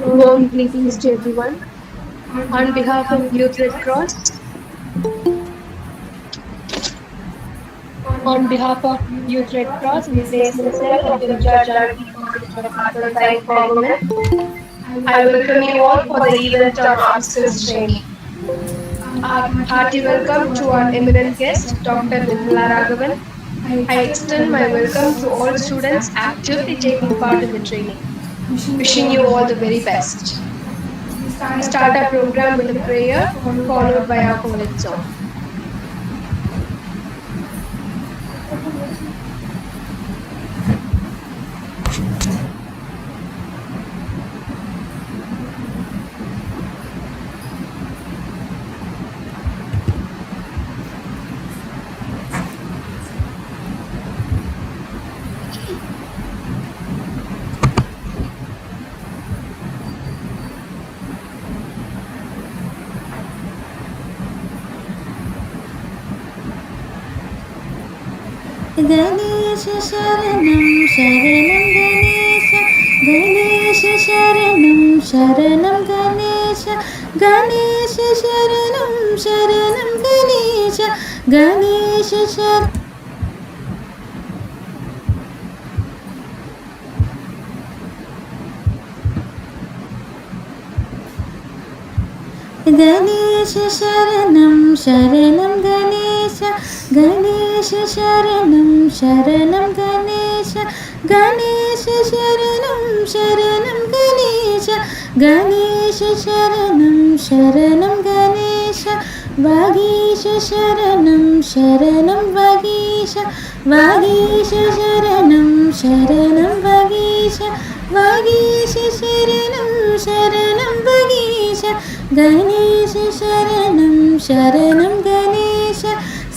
Warm greetings to everyone. On behalf of Youth Red Cross, we place myself of MGRJANAKI Science for Women. I welcome you all for the event of Art Skills Training. Hearty welcome to our eminent guest, Dr. Nirmala Raghavan. I extend my welcome to all students actively taking part in the training. Wishing you all the very best. We start our program with a prayer followed by our college song. Ganesh शरणं शरणं गणेश गणेश शरणं शरणं गणेश गणेश शरणं शरणं गणेश गणेश शरणं गणेश शरणं शरणं गणेश गणेश शरणं शरणं गणेश गणेश शरणं शरणं गणेश गणेश शरणं शरणं गणेश वागीश शरणं शरणं वागीश वागीश शरणं शरणं वागीश वागीश शरणं शरणं वागीश गणेश शरणं शरणं गणेश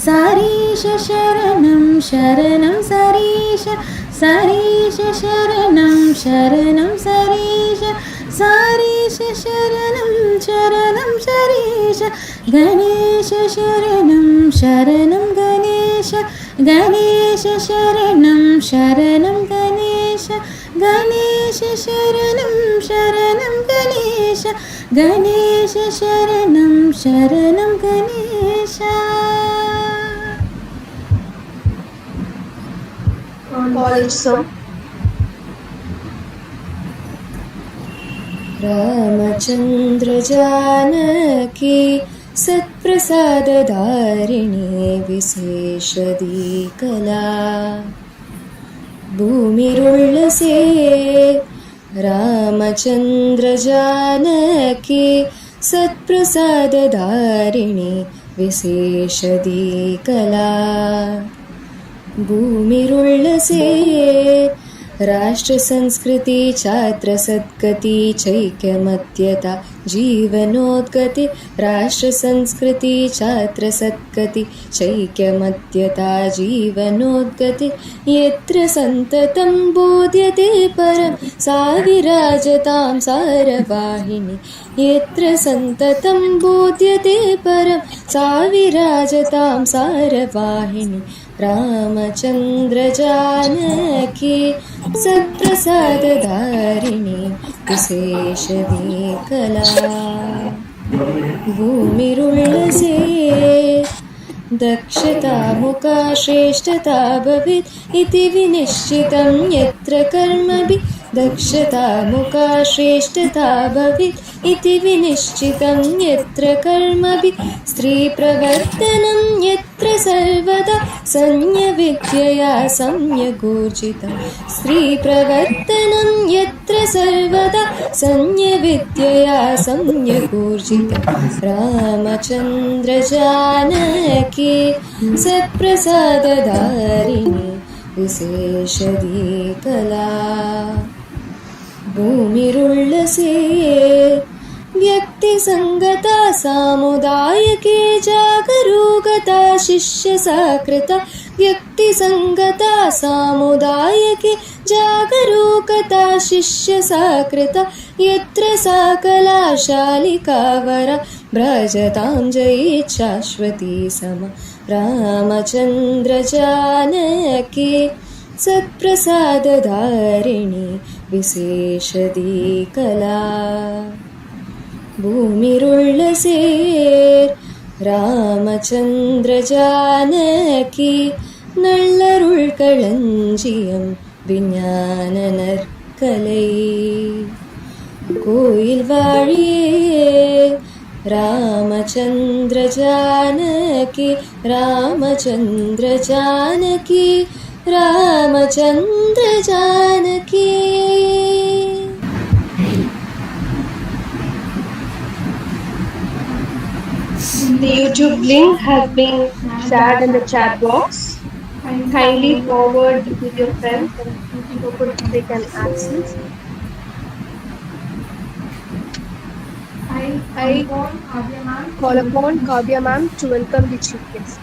सारीश शरणं शरणं सारीश सारीश शरणं शरणं सारीश सारीश शरणं शरणं सारीश गणेश शरणं शरणं गणेश गणेश शरणं शरणं गणेश गणेश शरणं शरणं गणेश गणेश शरणं शरणं गणेश College song. रामचन्द्र जानकी सत्प्रसादधारिणी विशेषदीकला भूमिरुळ्ळसे रामचन्द्र जानकी सत्प्रसादधारिणी विशेषदीकला भूमिरुळ्ळसे राष्ट्र संस्कृति छात्र सद्गति चैक्यमत्यता जीवनोद्गति राष्ट्र संस्कृति छात्र सद्गति चैक्यमत्यता जीवनोद्गति यत्र सन्ततं बोध्यते परं सा विराजतां सारवाहिनी यत्र सन्ततं बोध्यते परं सा विराजतां सारवाहिनी रामचन्द्र जानकी सत्प्रसादधारिणी विशेषदीकला भूमिरुळ्ळसे दक्षता मुका श्रेष्ठता भवेत् इति विनिश्चितं यत्र कर्मभिः दक्षता मुका श्रेष्ठता भवेत् इति विनिश्चितं यत्र कर्मभिः स्त्रीप्रवर्तनं यत्र सर्वदा संयविद्यया सम्यगूर्जितं स्त्रीप्रवर्तनं यत्र सर्वदा संयविद्यया सम्यगूर्जितं रामचन्द्र जानकी सत्प्रसादधारिणी विशेषदीकला भूमिरुळ्ळसे व्यक्तिसङ्गता सामुदायिके जागरूकता शिष्यसाकृता व्यक्तिसङ्गता सामुदायिके जागरूकता शिष्यसाकृता यत्र सा कलाशालिका वरा भ्रजतां जयेत् शाश्वती समा Ramchandra Janaki सत्प्रसादधारिणी विशेषदीकला भूमिरुळ्ळसे Ramchandra Janaki नळ्ळरुळ्कळञ्जियं विज्ञाननर्कलै कोयिल् वाळिये Ramchandra Janaki Ramchandra Janaki Ramchandra Janaki The YouTube link has been shared in the chat box. Kindly forward with your friends so they can access. I call upon Kavya ma'am to welcome the chief guest.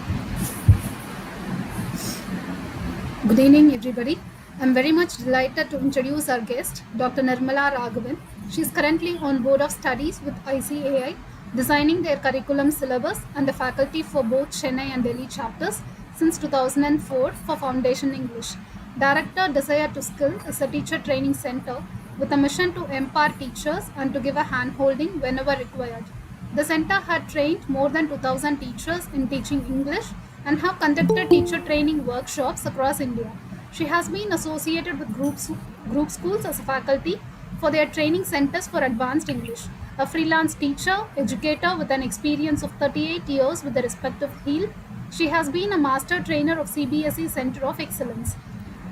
Good evening, everybody. I'm very much delighted to introduce our guest, Dr. Nirmala Raghavan. She is currently on Board of Studies with ICAI, designing their curriculum syllabus and the faculty for both Chennai and Delhi chapters since 2004 for Foundation English. Director Desire to Skill is a teacher training center with a mission to empower teachers and to give a hand-holding whenever required. The center had trained more than 2,000 teachers in teaching English and have conducted teacher training workshops across India. She has been associated with group schools as a faculty for their training centers for advanced English. A freelance teacher, educator with an experience of 38 years with the respective field, she has been a master trainer of CBSE Center of Excellence.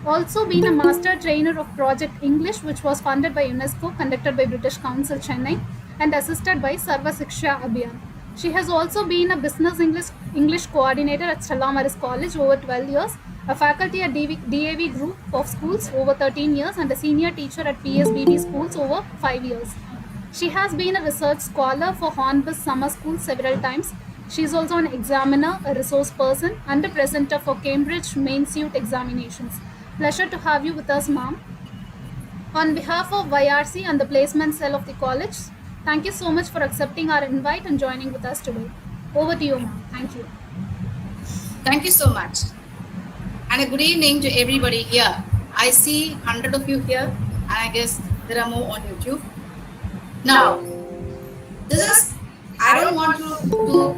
Also been a master trainer of Project English, which was funded by UNESCO, conducted by British Council Chennai, and assisted by Sarva Shiksha Abhiyan. She has also been a business English coordinator at Stella Maris College over 12 years, a faculty at DAV Group of Schools over 13 years, and a senior teacher at PSBB Schools over 5 years. She has been a research scholar for Hornbus Summer School several times. She is also an examiner, a resource person, and a presenter for Cambridge Main Suite examinations. Pleasure to have you with us, ma'am. On behalf of YRC and the placement cell of the college, thank you so much for accepting our invite and joining with us today. Over to you, ma'am. Thank you. Thank you so much. And a good evening to everybody here. I see 100 of you here, and I guess there are more on YouTube. Now, I don't want to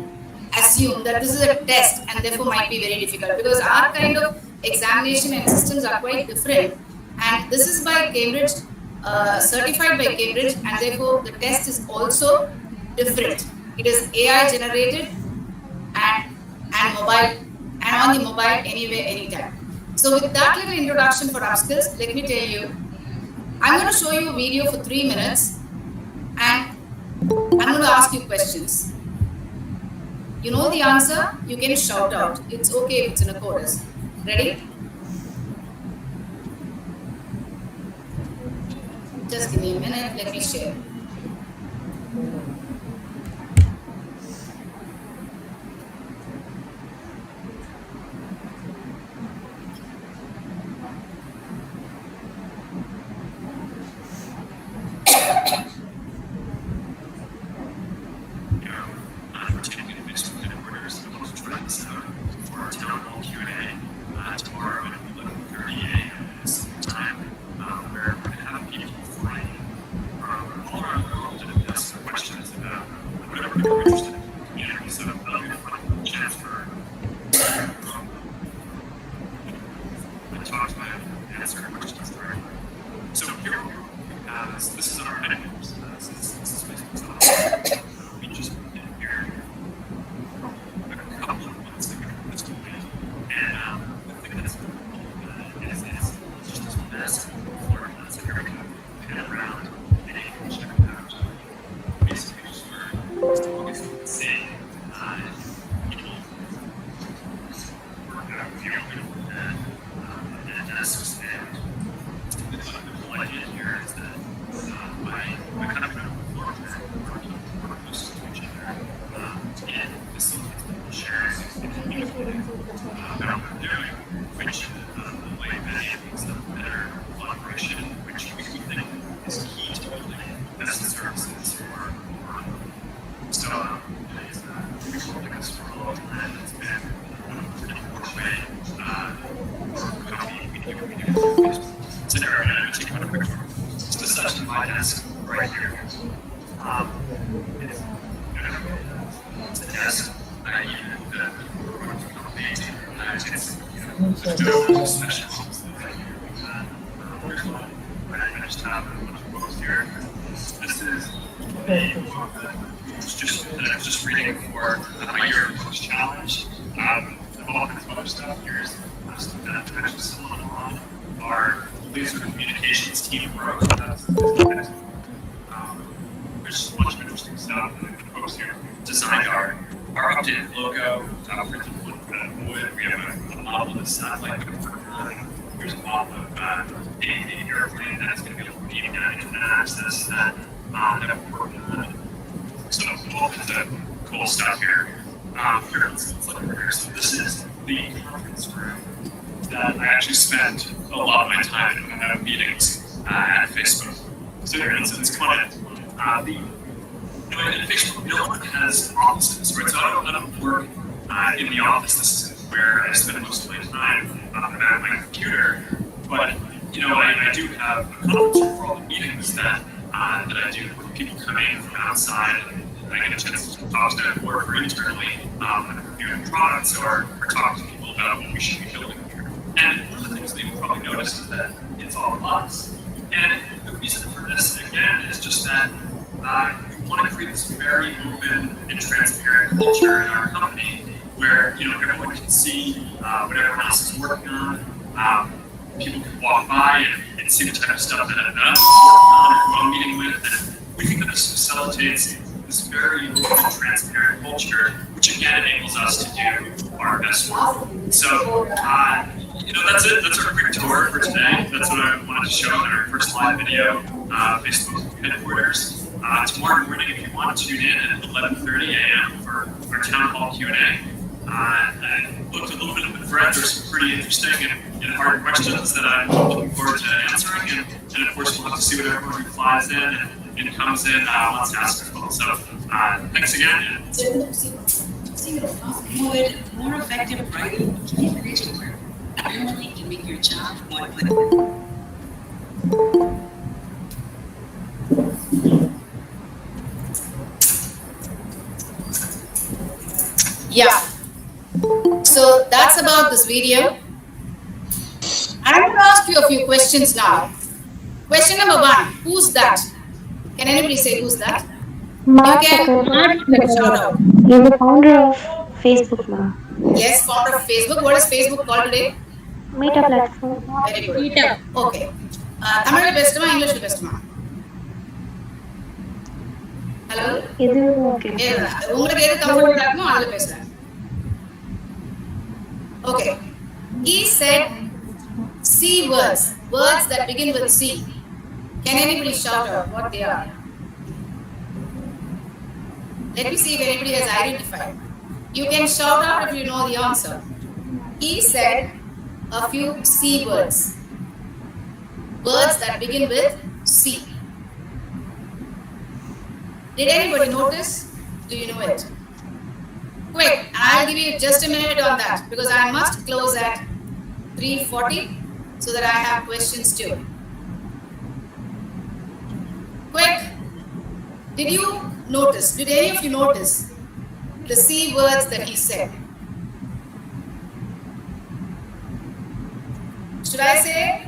assume that this is a test and therefore might be very difficult, because our kind of examination and systems are quite different. And this is by Cambridge, certified by Cambridge, and therefore the test is also different. It is AI generated and mobile, and on the mobile anywhere, anytime. So with that little introduction for upskills, let me tell you, I'm going to show you a video for 3 minutes, and I'm going to ask you questions. You know the answer, you can shout out. It's okay if it's in a chorus. Ready? Just give me a minute, let me share. talk to them and answer questions directly. So here this is our headquarters. This is Facebook's office. We just moved in here a couple of months ago this week. And the thing that's is just this massive floor plans that are pan around and you can check it out. Basically just for seeing people work out here and desks. And the whole idea here is that by kind of floor plan working more close to each other and facilitates people sharing and communicating about what they're doing, which like many of these better collaboration, which we think is key to building best services for so it's like a strong plan that's been an important way so there, I'm going to take one quick tour. So this is actually my desk right here. It's a desk I use the painting. It's no special. I just have a bunch of books here. This is just reading for my year books challenge. All kinds of other stuff. Here's actually still on our laser communications team wrote. There's a bunch of interesting stuff. And the folks here designed our updated logo. Printed wood. We have a model of the satellite. Here's a model of an airplane that's going to be beaming out internet access that we're working on. So all kinds of cool stuff here. Here, let's look over here. So this is the conference room that I actually spend a lot of my time in meetings at Facebook. So here, it's kind of the at Facebook, no one has offices, right? So I don't work in the office. This is where I spend most of my time at my computer. But I do have a conference room for all the meetings that I do. People come in from outside, and I get a chance to talk to them or internally reviewing products or talk to people about what we should be building here. And one of the things that you'll probably notice is that it's all us. And the reason for this, again, is just that we want to create this very open and transparent culture in our company where everyone can see what everyone else is working on. People can walk by and see the type of stuff that I'm working on or I'm meeting with. And we think that this facilitates this very open and transparent culture, which again enables us to do our best work. So, that's it. That's our quick tour for today. That's what I wanted to show in our first live video, Facebook headquarters. Tomorrow morning, if you want to tune in at 11:30 a.m. for our town hall Q&A. I looked a little bit at the thread. There's some pretty interesting and hard questions that I'm looking forward to answering. And of course, we'll have to see what everyone who flies in and comes in wants to ask as well. So thanks again. More effective writing communication where everyone can make your job more click. Yeah. So that's about this video. I'm going to ask you a few questions now. Question number 1, who's that? Can anybody say who's that? Mark Shout out. You're the founder of Facebook, ma'am. Yes, founder of Facebook. What is Facebook called today? Meta platform. Very good. Okay. Tamil பேசுமா English பேசுமா? Hello? இது okay. உங்களுக்கு எது கம்ஃபர்ட்டபிளா இருக்குமோ அதுல பேசுறேன். Okay. He said C words that begin with C. Can anybody shout out what they are? Let me see if anybody has identified. You can shout out if you know the answer. He said a few C words that begin with C. Did anybody notice? Do you know it? Quick, I'll give you just a minute on that because I must close at 3:40 so that I have questions too. Quick, did you notice? Did any of you notice the C words that he said? Should I say?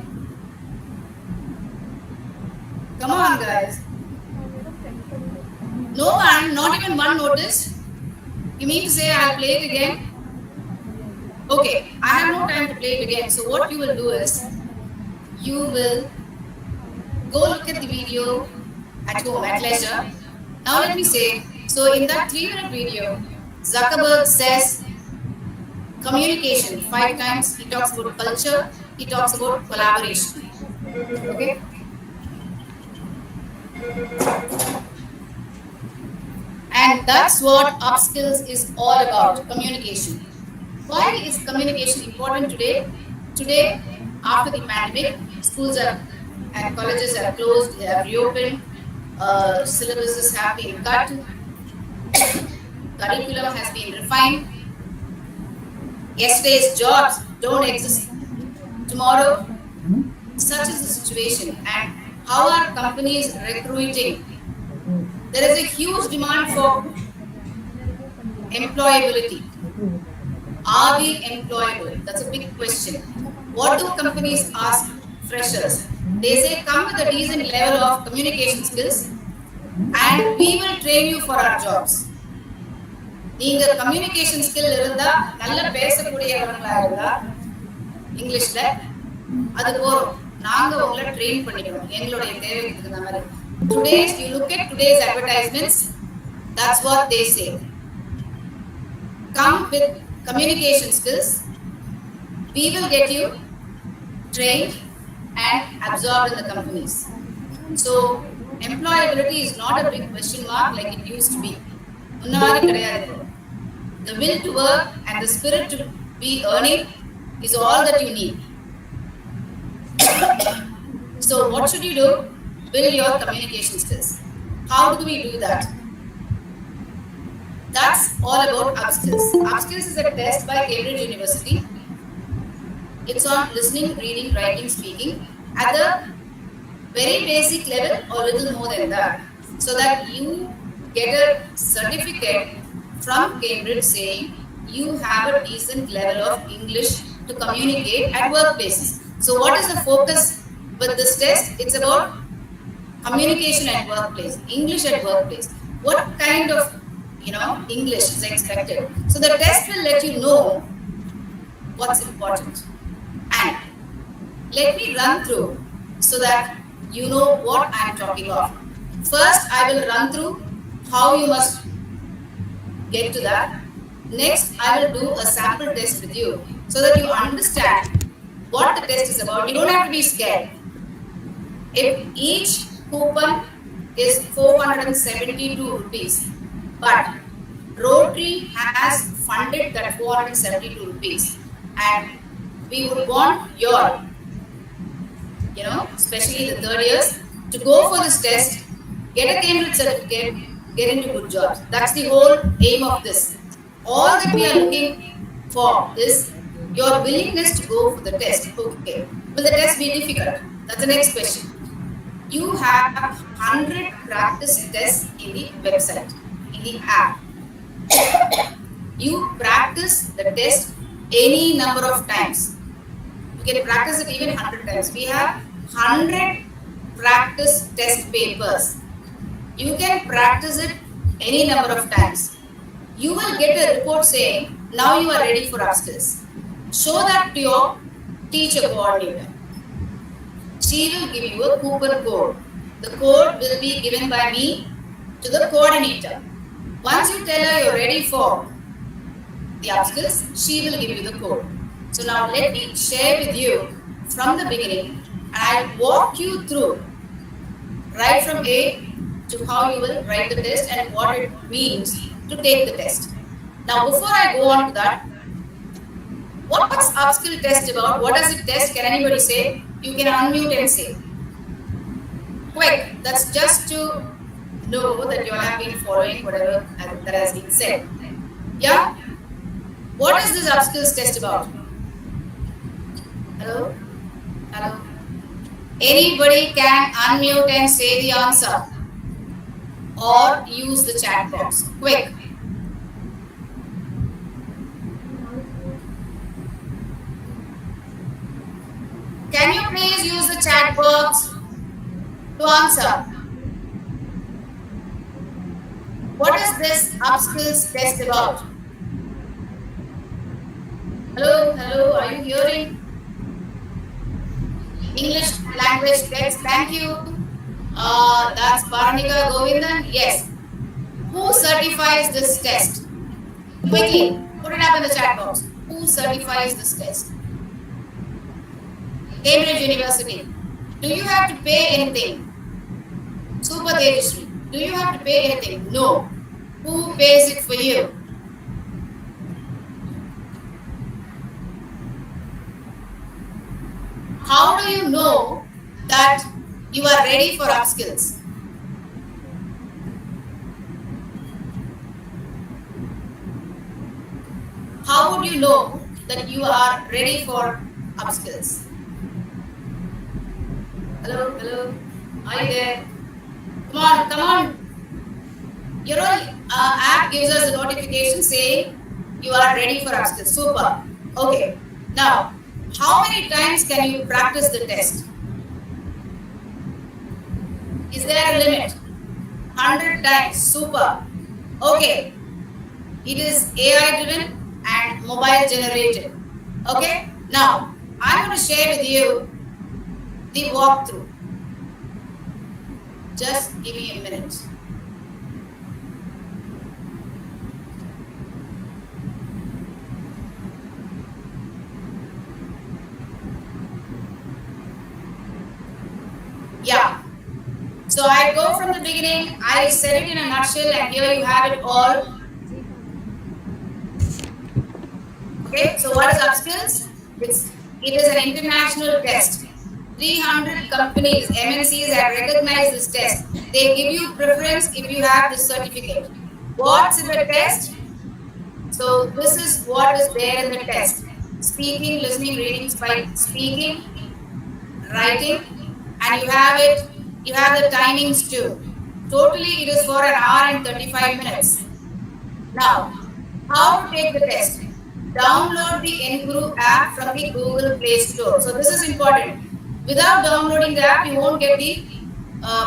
Come on, guys. No one, not even one noticed? You mean to say I'll play it again? Okay, I have no time to play it again. So what you will do is, you will go look at the video at home at leisure. Now let me say, so in that 3-minute video, Zuckerberg says communication 5 times. He talks about culture, he talks about collaboration. Okay? And that's what upskills is all about, communication. Why is communication important today? Today, after the pandemic, schools and colleges are closed, they have reopened, syllabuses have been cut, curriculum has been refined. Yesterday's jobs don't exist tomorrow. Such is the situation. And how are companies recruiting? There is a huge demand for employability. Are we employable? That's a big question. What do companies ask freshers? They say, come with a decent level of communication skills and we will train you for our jobs. நீங்க communication skill இருந்தா, நல்ல பேசக்கூடியவங்களா இருந்தா இங்கிலீஷ்ல, அது போறோம். நாங்க உங்களை train பண்ணிக்கிறோம் எங்களுடைய தேவைக்கு தகுந்த மாதிரி. Today's, you look at today's advertisements, that's what they say. Come with communication skills, we will get you trained and absorbed in the companies. So employability is not a big question mark like it used to be. The will to work and the spirit to be earning is all that you need. So what should you do? Build your communication skills. How do we do that? That's all about upskills. Upskills is a test by Cambridge University. It's on listening, reading, writing, speaking at the very basic level or little more than that, so that you get a certificate from Cambridge saying you have a decent level of English to communicate at workplaces. So what is the focus with this test? It's about communication at workplace, English at workplace. What kind of English is expected? So the test will let you know what's important. And let me run through so that you know what I'm talking of. First, I will run through how you must get to that. Next, I will do a sample test with you so that you understand what the test is about. You don't have to be scared. If each coupon is 472 rupees, but Rotary has funded that 472 rupees, and we would want your, especially the third years, to go for this test, get a Cambridge certificate, get into good jobs. That's the whole aim of this. All that we are looking for is your willingness to go for the test. Okay. Will the test be difficult? That's the next question. You have 100 practice tests in the website, in the app. You practice the test any number of times. You can practice it even 100 times. We have 100 practice test papers. You can practice it any number of times. You will get a report saying, now you are ready for upskills. Show that to your teacher coordinator. She will give you a coupon code. The code will be given by me to the coordinator. Once you tell her you're ready for the upskills, she will give you the code. So now let me share with you from the beginning, and I'll walk you through right from A to how you will write the test and what it means to take the test. Now before I go on to that, what's upskill test about? What does it test? Can anybody say? You can unmute and say. Quick, that's just to know that you all have been following whatever that has been said. Yeah? What is this upskills test about? Hello? Hello? Anybody can unmute and say the answer or use the chat box. Quick. use the chat box to answer. What is this upskills test about? Hello, hello, are you hearing? English language text, thank you. That's Baranika Govindan. Yes. Who certifies this test? Quickly, put it up in the chat box. Who certifies this test? Cambridge University. Do you have to pay anything? Super Tejasri. Do you have to pay anything? No. Who pays it for you? How do you know that you are ready for upskills? How would you know that you are ready for upskills? Hello, hello, are you there? Come on, come on. Your app gives us a notification saying you are ready for upskills. Super. Okay. Now, how many times can you practice the test? Is there a limit? 100 times. Super. Okay. It is AI driven and mobile generated. Okay. Now, I'm going to share with you the walkthrough. Just give me a minute. Yeah. So I go from the beginning, I said it in a nutshell, and here you have it all. Okay, so what is upskills? It is an international test. 300 companies, MNCs have recognized this test. They give you preference if you have this certificate. What's in the test? So this is what is there in the test. Speaking, listening, reading, speaking, writing, and you have the timings too. Totally it is for an hour and 35 minutes. Now, how to take the test? Download the NGuru app from the Google Play Store. So this is important. Without downloading the app, you won't get the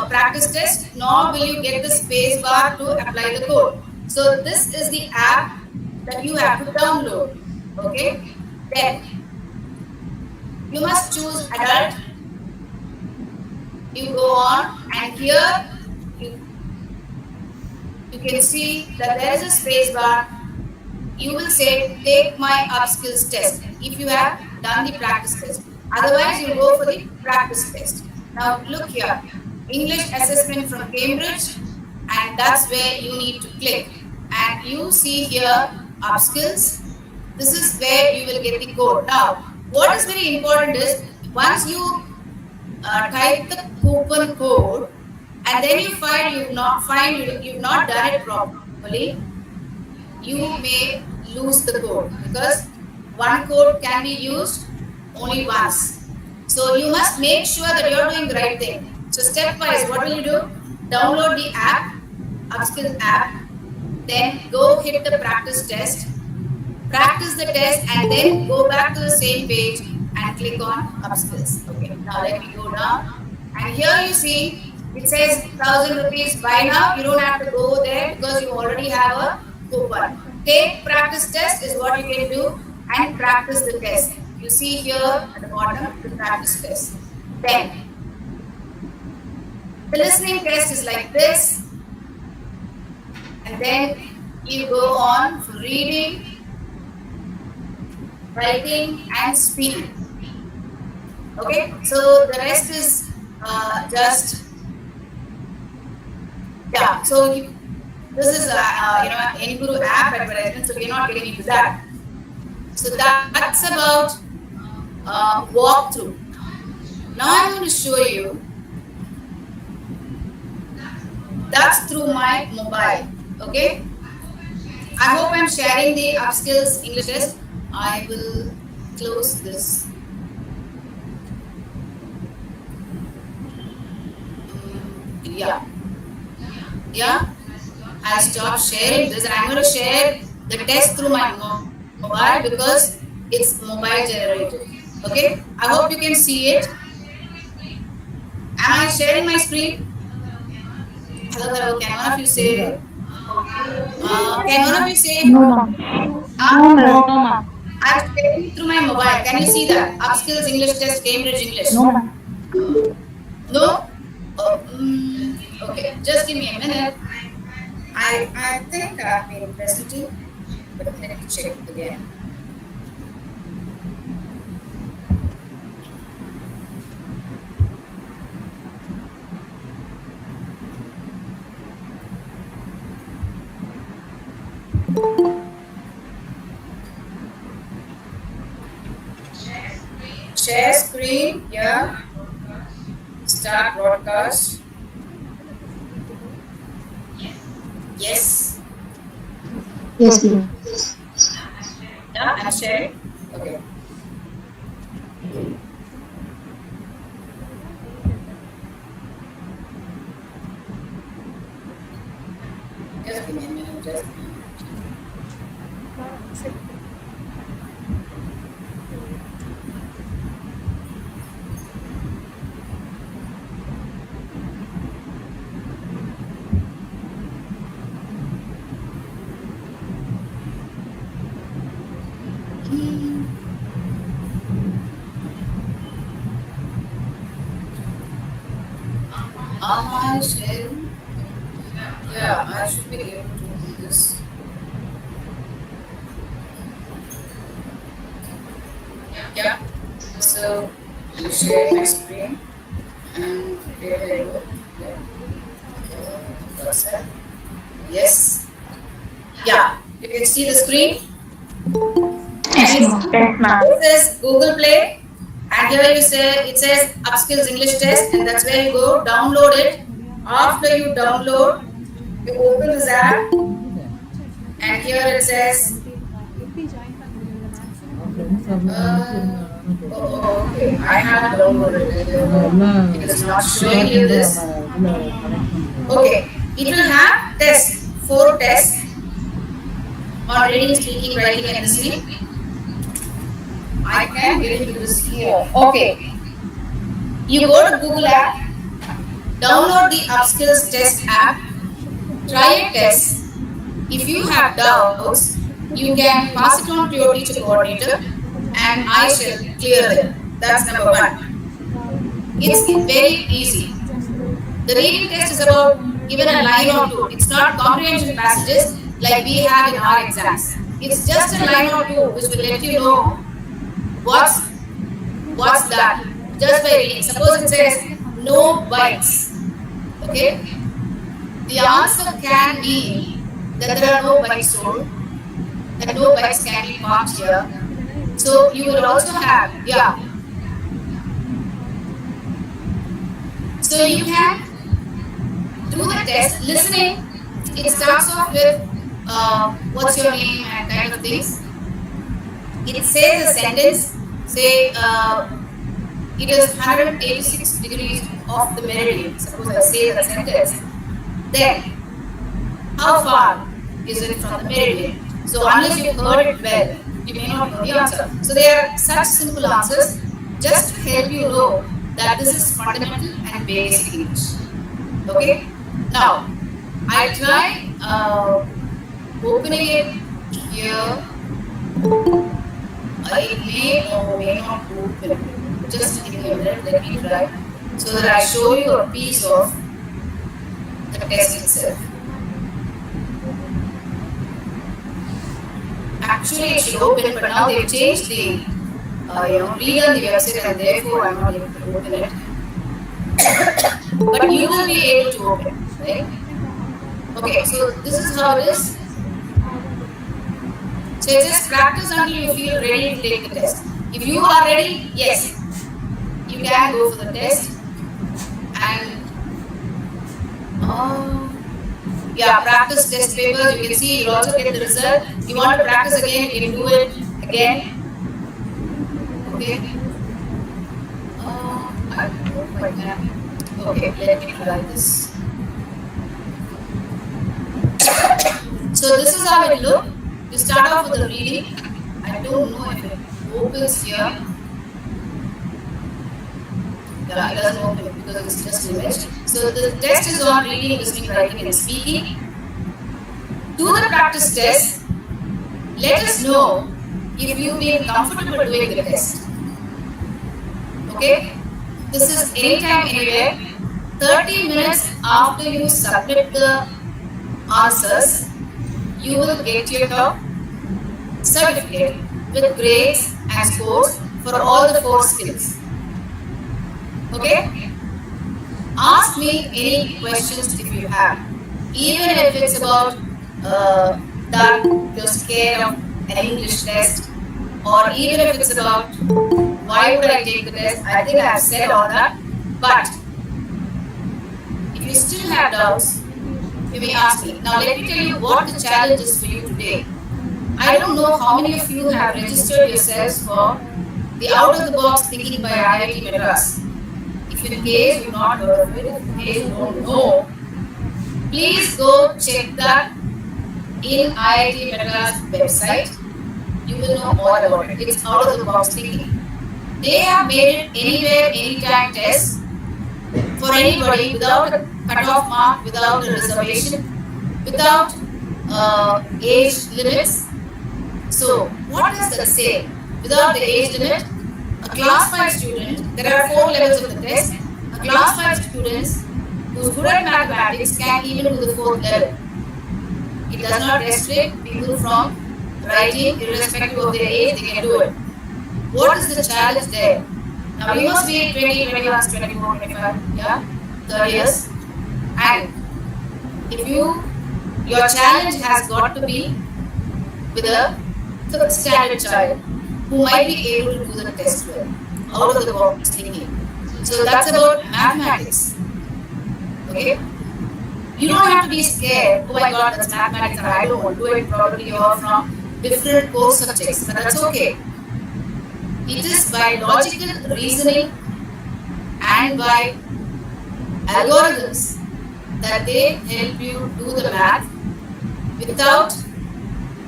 practice test, nor will you get the space bar to apply the code. So this is the app that you have to download. Okay? Then you must choose adult. You go on, and here you can see that there is a space bar. You will say take my upskills test if you have done the practice test. Otherwise, you go for the practice test. Now look here, English assessment from Cambridge, and that's where you need to click. And you see here upskills. This is where you will get the code. Now, what is very important is once you type the coupon code, and then you find you've not done it properly, you may lose the code because one code can be used only once. So you must make sure that you're doing the right thing. So stepwise, what will you do? Download the app, upskills app, then go hit the practice test, practice the test, and then go back to the same page and click on upskills. Okay, now let me go down. And here you see it says 1,000 rupees. Buy now. You don't have to go there because you already have a coupon. Take practice test is what you can do and practice the test. You see here at the bottom the practice test. Then the listening test is like this, and then you go on for reading, writing, and speaking. Okay, so the rest is just So this is NGuru app advertisement, so we're not getting into that. So that's about walkthrough. Now I'm going to show you. That's through my mobile. Okay. I hope I'm sharing the upskills English test. I will close this. Yeah. I'll stop sharing this, and I'm going to share the test through my mobile because it's mobile generated. Okay. I hope you can see it. Am I sharing my screen? Hello, hello. Can one of you say? Can one of you say? No, ma'am. No, ma'am. No, ma'am. I'm sharing through my mobile. Can you see that? Upskills English test, Cambridge English. No, ma'am. No? Oh, okay. Just give me a minute. I think I've been presenting, but let me check again. Share screen, yeah. Start broadcast. Yes. Yes, ma'am. Yeah, I'm sharing. Okay. Just give me a minute. Just give me a minute. I sharing. Yeah, I should be able to do this. Yeah. So you share my screen and there I go. Yeah. What's that? Yes. Yeah. You can see the screen. Yes, ma'am. Yes, ma'am. It says Google Play, and here you say it says Upskills English Test, and that's where you go download it. After you download, you open this app, and here it says. Okay, I have downloaded it. It is not showing you this. Okay, it will have tests, 4 tests on reading, speaking, writing, and listening. I can get into this here. Okay. You go to Google app, download the Upskills Test app, try a test. If you have doubts, you can pass it on to your teacher coordinator and I shall clear them. That's number 1. It's very easy. The reading test is about even a line or two. It's not comprehension passages like we have in our exams. It's just a line or two which will let you know what's that just by reading. Suppose it says no bikes. Okay? The answer can be that there are no bikes sold, that no bikes can be parked here. So you will also have, yeah. So you can do the test. Listening, it starts off with what's your name and kind of things. It says a sentence, say it is 186 degrees off the meridian. Suppose I say the sentence. Then, how far is it from the meridian? So unless you heard it well, you may not know the answer. So there are such simple answers just to help you know that this is fundamental and basic English. Okay? Now, I try opening it here. It may or may not open. Just give me a minute, let me try. So that I show you a piece of the test itself. Actually, it should open, but now they've changed the, redone the website, and therefore I'm not able to open it. But you will be able to open, right? Okay, so this is how it is. So it says practice until you feel ready to take the test. If you are ready, yes, you can go for the test. And yeah, practice test papers. You can see you'll also get the result. You want to practice again, you can do it again. Okay. I don't know if I can. Okay, let me try this. So this is how it looks. You start off with the reading. I don't know if it opens here. Yeah, it doesn't open because it's just an image. So the test is on reading, listening, writing, and speaking. Do the practice test. Let us know if you've been comfortable doing the test. Okay? This is anytime, anywhere. 30 minutes after you submit the answers, you will get your certificate with grades and scores for all the 4 skills. Okay? Ask me any questions if you have. Even if it's about that you're scared of an English test, or even if it's about why would I take the test. I think I have said all that. But if you still have doubts, you may ask me. Now let me tell you what the challenge is for you today. I don't know how many of you have registered yourselves for the out of the box thinking by IIT Madras. If in case you've not heard of it, in case you don't know, please go check that in IIT Madras website. You will know all about it. It's out of the box thinking. They have made it anywhere, anytime test for anybody without a cutoff mark, without a reservation, without age limits. So, what does that say? Without the age limit, a class 5 student, there are 4 levels of the test. A class 5 students who's good at mathematics can even do the 4th level. It does not restrict people from writing, irrespective of their age, they can do it. What is the challenge there? Now you must be 20, 21, 24, 25, yeah, 30 years. And if your challenge has got to be with a 5th standard child who might be able to do the test well, out of the box thinking. So that's about mathematics. Okay? You don't have to be scared, oh my god, that's mathematics and I don't want to do it. Probably you're from different core subjects, but that's okay. It is by logical reasoning and by algorithms that they help you do the math without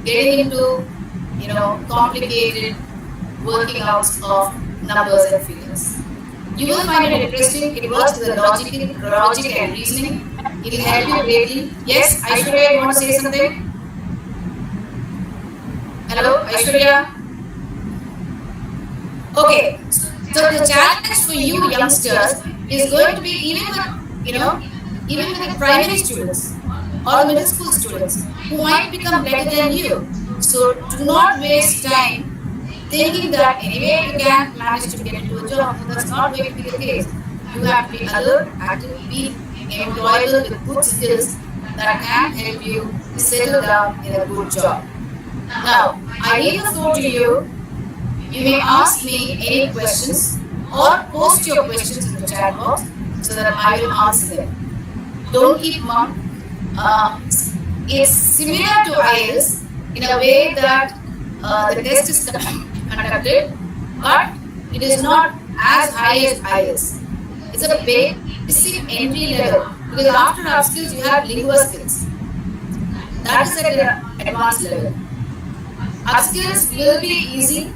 getting into, complicated working outs of numbers and figures. You will find it interesting. It works with the logic and reasoning. It will help you greatly. Yes, Aishwarya, you want to say something? Hello, Aishwarya? Okay, so the challenge for you youngsters is going to be even with the primary students or middle school students who might become better than you. So do not waste time thinking that anyway you can manage to get into a job. That's not going to be the case. You have to be alert, active, be employable with good skills that can help you settle down in a good job. Now, I leave the floor to you. You may ask me any questions or post your questions in the chat box so that I will answer them. Don't keep mum. It's similar to IELTS in a way that the test is conducted, but it is not as high as IELTS. It's a basic entry level because after our skills you have lingua skills. That is at an advanced level. Our skills will be easy,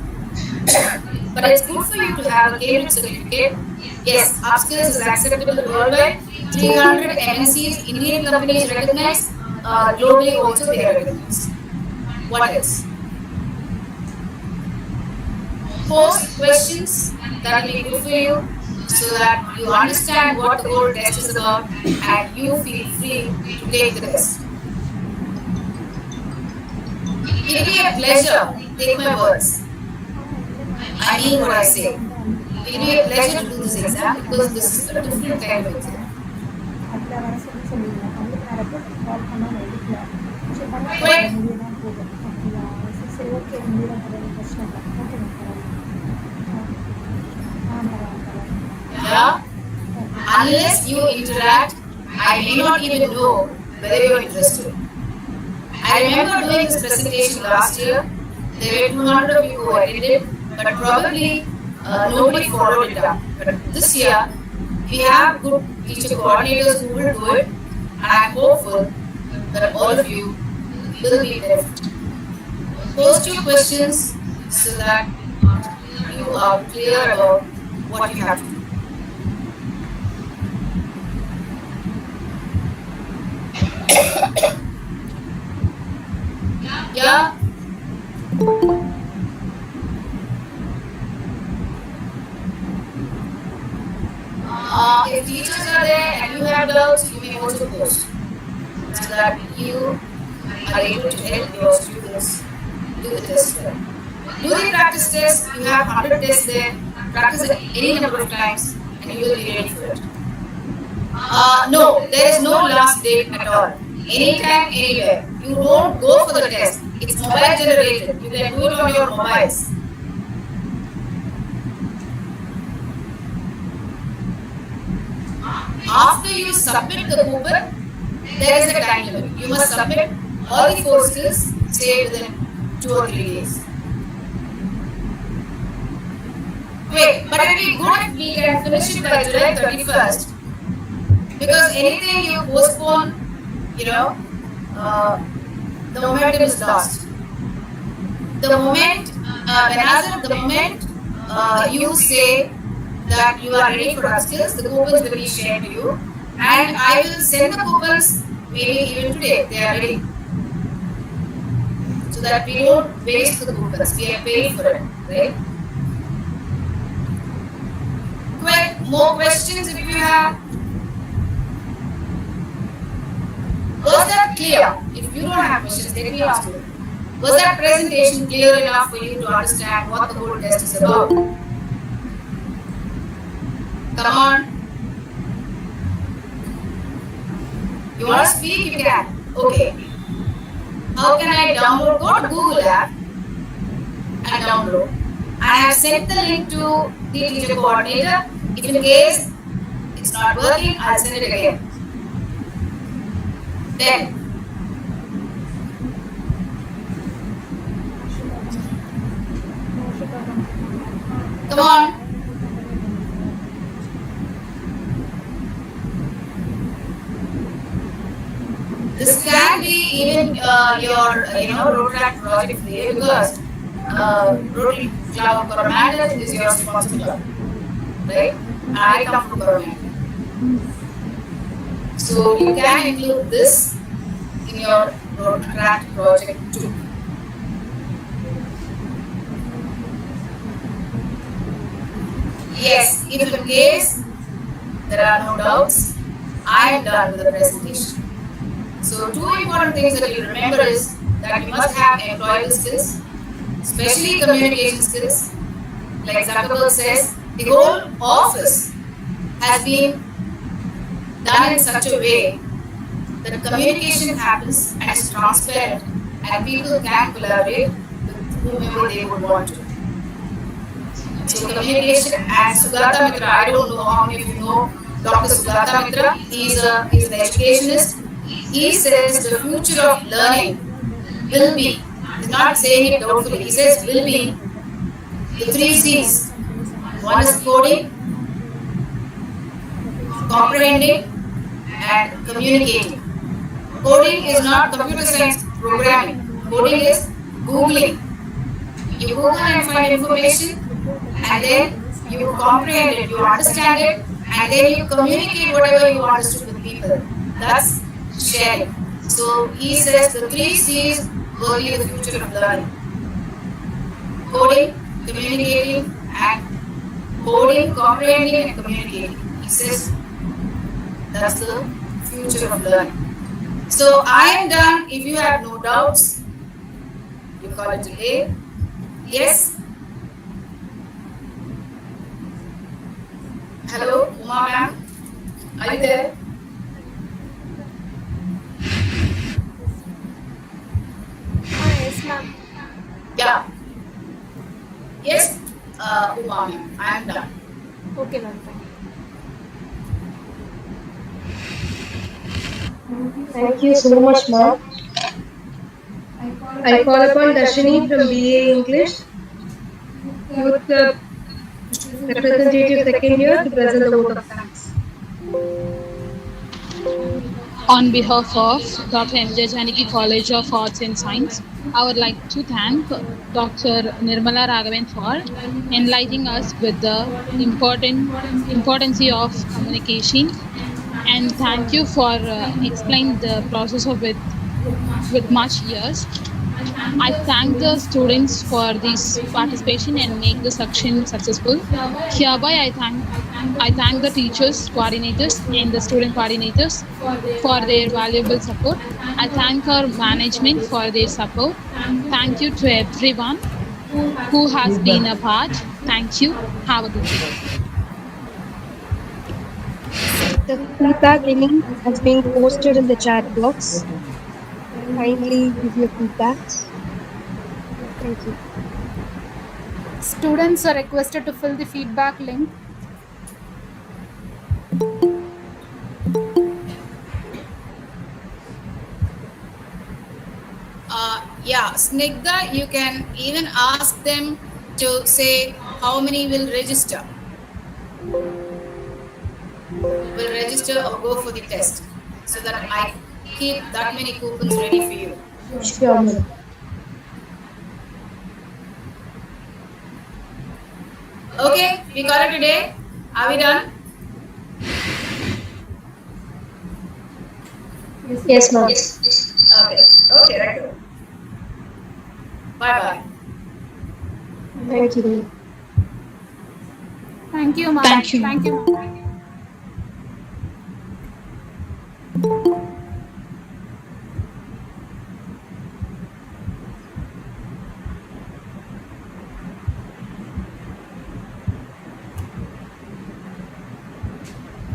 but it's good for you to have a Cambridge certificate. Yes, upskills is acceptable worldwide. 300 MNCs, Indian companies recognized, globally also they are recognized. What else? Post questions that will be good for you so that you understand what the whole test is about and you feel free to take the test. It will be a pleasure, take my words. I mean what I say. It will be a pleasure to do this exam because this is a different kind of exam. Quick. Yeah? Unless you interact, I may not even know whether you are interested. I remember doing this presentation last year. There were 200 of you who attended, but probably nobody followed it up. But this year, we have good teacher coordinators who will do it, and I am hopeful that all of you will be benefited. Post your questions so that you are clear about what you have to do. Yeah. If teachers are there and you have doubts, you may also post so that you are able to help your students do the test well. Do the practice test. You have 100 tests there. Practice it any number of times and you will be ready for it. No, there is no last date at all. Anytime, anywhere. You don't go for the test. It's mobile generated. You can do it on your mobiles. After you submit the coupon, there is a time limit. You must submit all the 4 skills, say within 2 or 3 days. Wait, but it will be good if we can finish it by July 31st. Because anything you postpone, the momentum is lost. The moment, the moment you say that you are ready for upskills, the coupons will be shared to you, and I will send the coupons maybe even today. They are ready, so that we don't waste the coupons. We are paid for it, right? More questions if you have. Was that clear? If you don't have questions, let me ask you. Was that presentation clear enough for you to understand what the whole test is about? Come on. You want to speak? You can. Okay. How can I download? Go to Google app and download. I have sent the link to the teacher coordinator. If in case it's not working, I'll send it again. Then come on. This can be even your Rotaract project for the year, because Rotary Club Coromandel is your responsibility, right? I come from Coromandel. So you can include this in your Rotaract project too. Yes, if in case there are no doubts, I am done with the presentation. So 2 important things that you remember is that you must have employable skills, especially communication skills. Like Zuckerberg says, the whole office has been done in such a way that communication happens and is transparent and people can collaborate with whomever they would want to. So communication, and Sugata Mitra, I don't know how many of you know Dr. Sugata Mitra. He is an educationist. He says the future of learning will be, he's not saying it doubtfully, he says will be the 3 C's. One is coding, comprehending, and communicating. Coding is not computer science programming. Coding is Googling. You Google and find information, and then you comprehend it, you understand it, and then you communicate whatever you understood with people. That's sharing. So he says the 3 C's will be the future of learning. Coding, communicating, and coding, comprehending, and communicating. He says that's the future of learning. So I am done. If you have no doubts, you call it a day. Yes? Hello, Uma ma'am? Are you there? Yes, ma'am. Yeah. Yes, Uma ma'am, I am done. Okay, ma'am. Thank you so much, ma'am. I call upon Darshini from BA English, Youth Representative Second Year, to present the vote of thanks. On behalf of Dr. MGRJANAKI College of Arts and Science, I would like to thank Dr. Nirmala Raghavan for enlightening us with the importance of communication, and thank you for explaining the process of it with much years. I thank the students for this participation and make the section successful. Hereby, I thank the teachers, coordinators, and the student coordinators for their valuable support. I thank our management for their support. Thank you to everyone who has been a part. Thank you. Have a good day. The feedback link has been posted in the chat box. Kindly give your feedbacks. Thank you. Students are requested to fill the feedback link. Yeah, Snigdha, you can even ask them to say how many will register. Will register or go for the test so that I keep that many coupons ready for you. Sure, ma'am. Okay, we got it today. Are we done? Yes, ma'am. Okay. Okay, right. Bye bye. Thank you. Thank you, ma'am. Thank you. Thank you, ma'am.